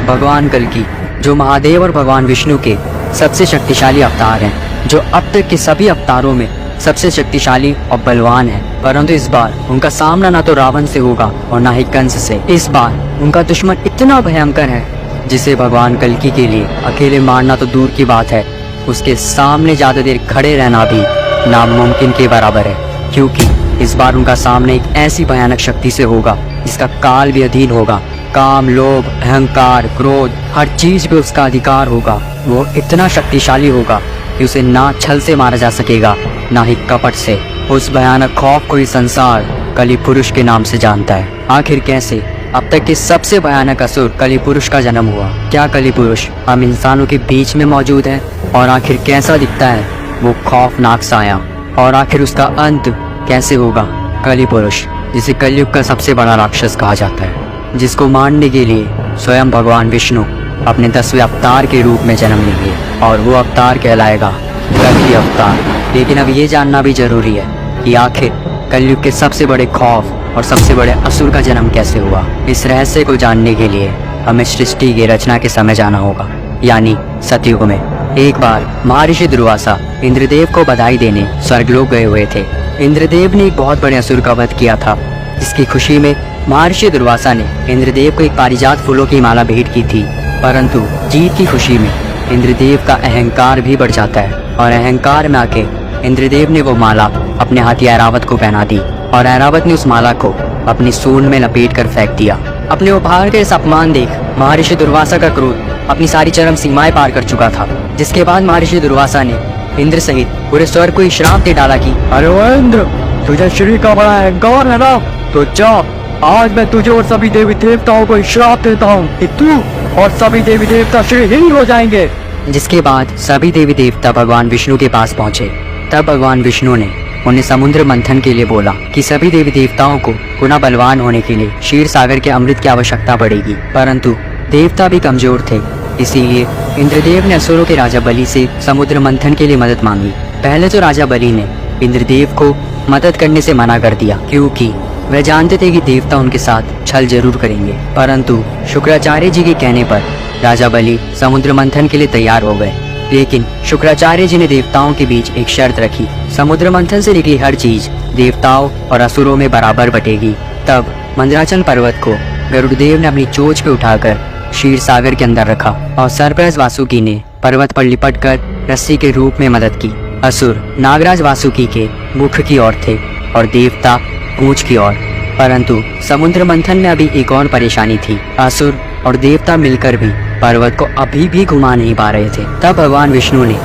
भगवान कल्कि, जो महादेव और भगवान विष्णु के सबसे शक्तिशाली अवतार हैं, जो अब तक के सभी अवतारों में सबसे शक्तिशाली और बलवान है। परंतु इस बार उनका सामना ना तो रावण से होगा और ना ही कंस से। इस बार उनका दुश्मन इतना भयंकर है जिसे भगवान कल्कि के लिए अकेले मारना तो दूर की बात है, उसके सामने ज्यादा देर खड़े रहना भी नामुमकिन के बराबर है। क्योंकि इस बार उनका सामने एक ऐसी भयानक शक्ति से होगा जिसका काल भी अधीन होगा। काम, लोभ, अहंकार, क्रोध, हर चीज पे उसका अधिकार होगा। वो इतना शक्तिशाली होगा कि उसे ना छल से मारा जा सकेगा ना ही कपट से। उस भयानक खौफ को ही संसार कलि पुरुष के नाम से जानता है। आखिर कैसे अब तक के सबसे भयानक असुर कलि पुरुष का जन्म हुआ? क्या कलि पुरुष हम इंसानों के बीच में मौजूद है? और आखिर कैसा दिखता है वो खौफनाक साया? और आखिर उसका अंत कैसे होगा? कलि पुरुष, जिसे कलयुग का सबसे बड़ा राक्षस कहा जाता है, जिसको मारने के लिए स्वयं भगवान विष्णु अपने 10वें अवतार के रूप में जन्म लेंगे, और वो अवतार कहलाएगा कल्कि अवतार। लेकिन अब ये जानना भी जरूरी है कि आखिर कलयुग के सबसे बड़े खौफ और सबसे बड़े असुर का जन्म कैसे हुआ। इस रहस्य को जानने के लिए हमें सृष्टि की रचना के समय जाना होगा, यानी सतयुग में। एक बार महर्षि दुर्वासा इंद्रदेव को बधाई देने स्वर्गलोक गए हुए थे। इंद्रदेव ने एक बहुत बड़े असुर का वध किया था, जिसकी खुशी में महर्षि दुर्वासा ने इंद्रदेव को एक पारिजात फूलों की माला भेंट की थी। परंतु जीत की खुशी में इंद्रदेव का अहंकार भी बढ़ जाता है, और अहंकार में आके इंद्रदेव ने वो माला अपने हाथी ऐरावत को पहना दी, और ऐरावत ने उस माला को अपनी सूंड में लपेट कर फेंक दिया। अपने उपहार के इस अपमान देख महर्षि दुर्वासा का क्रोध अपनी सारी चरम सीमाएं पार कर चुका था, जिसके बाद महर्षि दुर्वासा ने इंद्र सहित पूरे स्वर्ग को श्राप दे डाला कि अरे वो इंद्र, तुझे श्री का बड़ा अहंकार है ना, तो जा, आज मैं तुझे और सभी देवी देवताओं को श्राप देता हूँ कि तू और सभी देवी देवता श्रीहीन हो जाएंगे। जिसके बाद सभी देवी देवता भगवान विष्णु के पास पहुँचे। तब भगवान विष्णु ने उन्हें समुद्र मंथन के लिए बोला कि सभी देवी देवताओं को पुनः बलवान होने के लिए क्षीर सागर के अमृत की आवश्यकता पड़ेगी। परंतु देवता भी कमजोर थे, इसीलिए इंद्रदेव ने असुरों के राजा बलि से समुद्र मंथन के लिए मदद मांगी। पहले तो राजा बलि ने इंद्रदेव को मदद करने से मना कर दिया, क्योंकि वह जानते थे कि देवता उनके साथ छल जरूर करेंगे। परंतु शुक्राचार्य जी के कहने पर राजा बलि समुद्र मंथन के लिए तैयार हो गए। लेकिन शुक्राचार्य जी ने देवताओं के बीच एक शर्त रखी, समुद्र मंथन से निकली हर चीज देवताओं और असुरों में बराबर बटेगी। तब मंदराचल पर्वत को गरुड़देव ने अपनी चोंच पे उठाकर क्षीर सागर के अंदर रखा, और सरप्रस वासुकी ने पर्वत पर लिपटकर रस्सी के रूप में मदद की। असुर नागराज वासुकी के मुख की ओर थे और देवता पूंछ की ओर। परंतु समुद्र मंथन में अभी एक और परेशानी थी, असुर और देवता मिलकर भी पर्वत को अभी भी घुमा नहीं पा रहे थे। तब भगवान विष्णु ने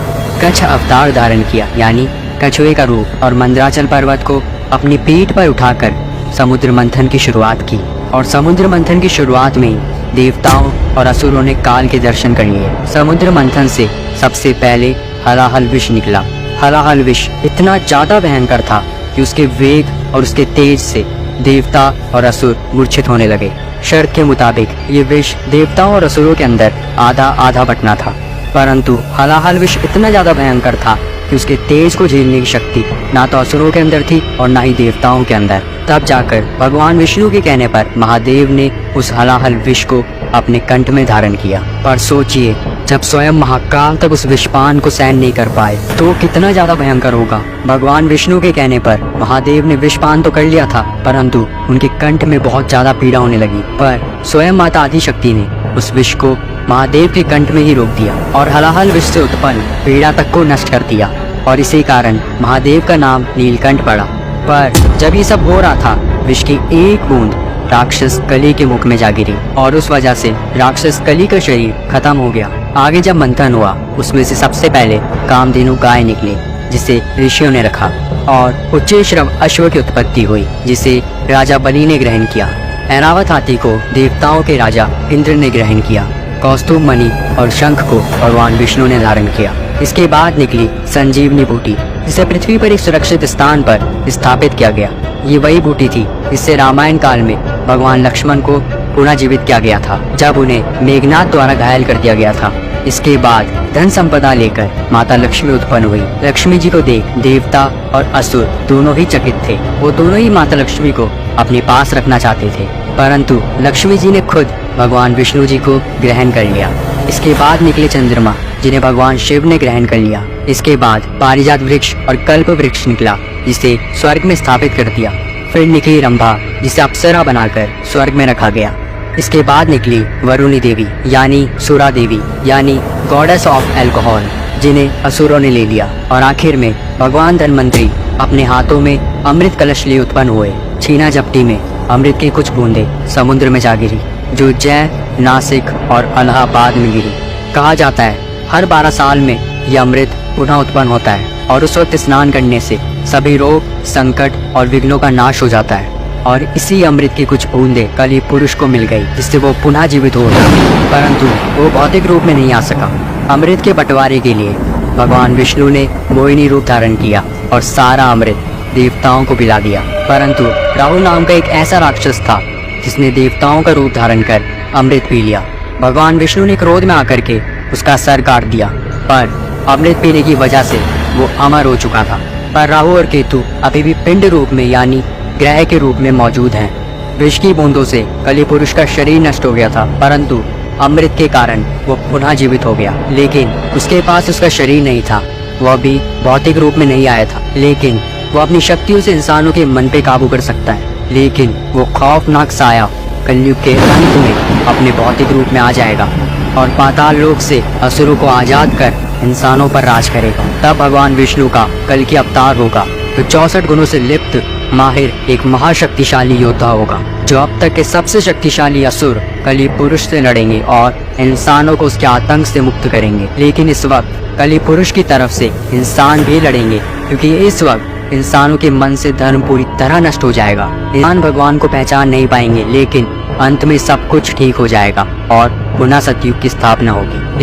कच्छ अवतार धारण किया, यानी कछुए का रूप, और मंदराचल पर्वत को अपनी पीठ पर उठाकर समुद्र मंथन की शुरुआत की। और समुद्र मंथन की शुरुआत में ही देवताओं और असुरों ने काल के दर्शन कर लिए। समुद्र मंथन से सबसे पहले हलाहल विष निकला। हलाहल विष इतना ज्यादा भयंकर था कि उसके वेग और उसके तेज से देवता और असुर मूर्छित होने लगे। शर्त के मुताबिक ये विष देवताओं और असुरों के अंदर आधा आधा बटना था। परंतु हलाहल विष इतना ज्यादा भयंकर था कि उसके तेज को झेलने की शक्ति ना तो असुरों के अंदर थी और ना ही देवताओं के अंदर। तब जाकर भगवान विष्णु के कहने पर महादेव ने उस हलाहल विष को अपने कंठ में धारण किया। पर सोचिए, जब स्वयं महाकाल तक उस विषपान को सहन नहीं कर पाए तो कितना ज्यादा भयंकर होगा। भगवान विष्णु के कहने पर महादेव ने विषपान तो कर लिया था, परंतु उनके कंठ में बहुत ज्यादा पीड़ा होने लगी। पर स्वयं माता आदिशक्ति ने उस विष को महादेव के कंठ में ही रोक दिया और हलाहल विष से उत्पन्न पीड़ा तक को नष्ट कर दिया, और इसी कारण महादेव का नाम नीलकंठ पड़ा। पर जब ये सब हो रहा था, विष की एक बूंद राक्षस कली के मुख में जा गिरी, और उस वजह से राक्षस कली का शरीर खत्म हो गया। आगे जब मंथन हुआ, उसमें से सबसे पहले कामधेनु गाय निकले, जिसे ऋषियों ने रखा, और उच्चैश्रव अश्व की उत्पत्ति हुई, जिसे राजा बलि ने ग्रहण किया। ऐरावत हाथी को देवताओं के राजा इंद्र ने ग्रहण किया। कौस्तुभ मणि और शंख को भगवान विष्णु ने धारण किया। इसके बाद निकली संजीवनी बूटी, जिसे पृथ्वी पर एक सुरक्षित स्थान पर स्थापित किया गया। ये वही बूटी थी जिससे रामायण काल में भगवान लक्ष्मण को पुनः जीवित किया गया था, जब उन्हें मेघनाथ द्वारा घायल कर दिया गया था। इसके बाद धन संपदा लेकर माता लक्ष्मी उत्पन्न हुई। लक्ष्मी जी को देख देवता और असुर दोनों ही चकित थे। वो दोनों ही माता लक्ष्मी को अपने पास रखना चाहते थे, परंतु लक्ष्मी जी ने खुद भगवान विष्णु जी को ग्रहण कर लिया। इसके बाद निकले चंद्रमा, जिन्हें भगवान शिव ने ग्रहण कर लिया। इसके बाद पारिजात वृक्ष और कल्प वृक्ष निकला, जिसे स्वर्ग में स्थापित कर दिया। फिर निकली रंभा, जिसे अप्सरा बनाकर स्वर्ग में रखा गया। इसके बाद निकली वरुणी देवी यानी सुरा देवी यानी गॉडेस ऑफ अल्कोहल, जिन्हें असुरों ने ले लिया। और आखिर में भगवान धन्वंतरी अपने हाथों में अमृत कलश लिए उत्पन्न हुए। छीना झपटी में अमृत की कुछ बूंदे समुद्र में जा गिरी, जो जय, नासिक और अलाहाबाद में गिरी। कहा जाता है हर 12 साल में यह अमृत पुनः उत्पन्न होता है और उस वक्त स्नान करने से सभी रोग, संकट और विघ्नों का नाश हो जाता है। और इसी अमृत की कुछ बूंदे कली पुरुष को मिल गई, जिससे वो पुनः जीवित हो गया, परंतु वो भौतिक रूप में नहीं आ सका। अमृत के बंटवारे के लिए भगवान विष्णु ने मोहिनी रूप धारण किया और सारा अमृत देवताओं को पिला दिया। परंतु राहुल नाम का एक ऐसा राक्षस था जिसने देवताओं का रूप धारण कर अमृत पी लिया। भगवान विष्णु ने क्रोध में आकर के उसका सर काट दिया, पर अमृत पीने की वजह से वो अमर हो चुका था। पर राहु और केतु अभी भी पिंड रूप में यानी ग्रह के रूप में मौजूद हैं। विष की बूंदों से कली पुरुष का शरीर नष्ट हो गया था, परंतु अमृत के कारण वो पुनः जीवित हो गया। लेकिन उसके पास उसका शरीर नहीं था, वो अभी भौतिक रूप में नहीं आया था, लेकिन वो अपनी शक्तियों से इंसानों के मन पे काबू कर सकता है। लेकिन वो खौफनाक साया कलयुग के अंत में अपने भौतिक रूप में आ जाएगा और पाताल लोक से असुरों को आजाद कर इंसानों पर राज करेगा। तब भगवान विष्णु का कल की अवतार होगा, तो 64 गुणों से लिप्त माहिर एक महाशक्तिशाली योद्धा होगा, जो अब तक के सबसे शक्तिशाली असुर कली पुरुष से लड़ेंगे और इंसानों को उसके आतंक से मुक्त करेंगे। लेकिन इस वक्त कली पुरुष की तरफ से इंसान भी लड़ेंगे, क्योंकि इस वक्त इंसानों के मन से धर्म पूरी तरह नष्ट हो जाएगा। इंसान भगवान को पहचान नहीं पाएंगे, लेकिन अंत में सब कुछ ठीक हो जाएगा और पुनः सतयुग की स्थापना होगी।